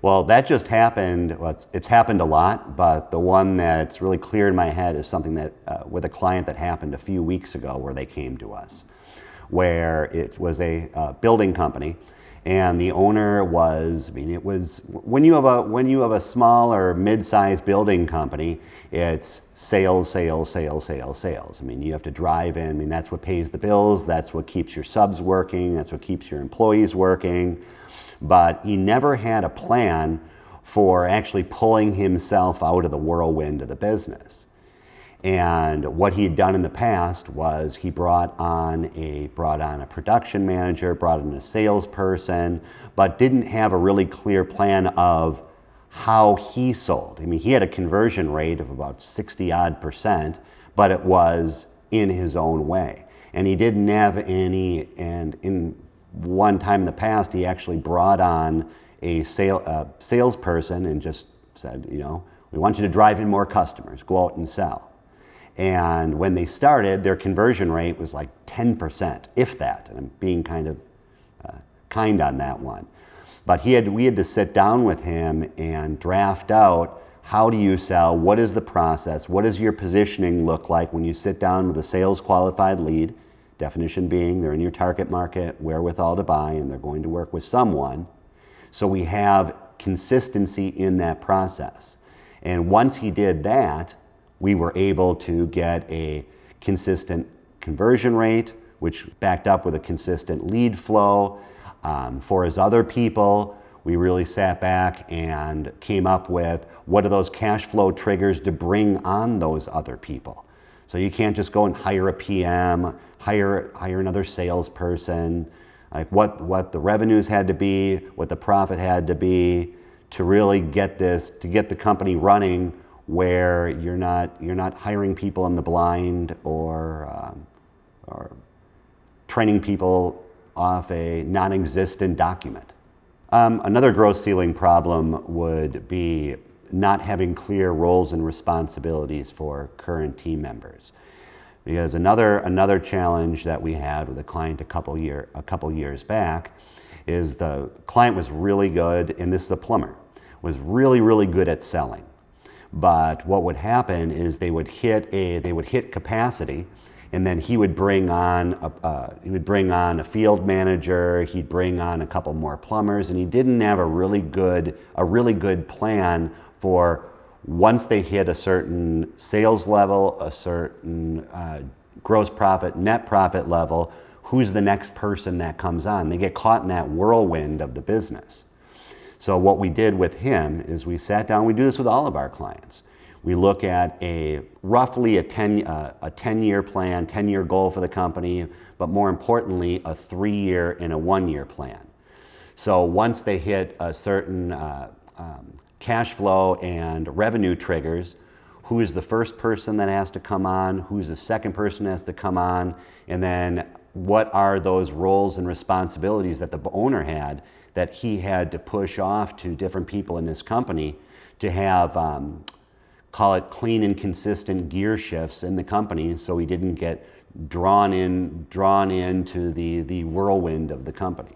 Well, that just happened. Well, it's happened a lot, but the one that's really clear in my head is something that with a client that happened a few weeks ago, where they came to us, where it was a building company, and the owner was. I mean, it was when you have a small or mid-sized building company, it's sales, sales, sales, sales, sales. I mean, you have to drive in. I mean, that's what pays the bills. That's what keeps your subs working. That's what keeps your employees working. But he never had a plan for actually pulling himself out of the whirlwind of the business. And what he had done in the past was he brought on a production manager, brought in a salesperson, but didn't have a really clear plan of how he sold. I mean, he had a conversion rate of about 60 odd percent, but it was in his own way. And he didn't have any, and in one time in the past, he actually brought on a salesperson and just said, you know, we want you to drive in more customers, go out and sell. And when they started, their conversion rate was like 10%, if that. And I'm being kind of kind on that one. But we had to sit down with him and draft out, how do you sell? What is the process? What does your positioning look like when you sit down with a sales qualified lead? Definition being they're in your target market, wherewithal to buy, and they're going to work with someone. So we have consistency in that process. And once he did that, we were able to get a consistent conversion rate, which backed up with a consistent lead flow. For his other people, we really sat back and came up with what are those cash flow triggers to bring on those other people. So you can't just go and hire a PM, hire another salesperson, like what the revenues had to be, what the profit had to be to really get the company running, where you're not hiring people in the blind or training people off a non-existent document. Another growth ceiling problem would be not having clear roles and responsibilities for current team members. Because another challenge that we had with a client a couple years back is the client was really good, and this is a plumber, was really good at selling. But what would happen is they would hit capacity, and then he would bring on a field manager, he'd bring on a couple more plumbers, and he didn't have a really good plan for once they hit a certain sales level, a certain gross profit, net profit level, who's the next person that comes on? They get caught in that whirlwind of the business. So what we did with him is we sat down, we do this with all of our clients. We look at roughly a 10-year plan, 10-year goal for the company, but more importantly, a 3-year and a 1-year plan. So once they hit a certain cash flow and revenue triggers, who is the first person that has to come on, who's the second person that has to come on, and then what are those roles and responsibilities that the owner had that he had to push off to different people in his company to have, call it clean and consistent gear shifts in the company, so he didn't get drawn into the whirlwind of the company.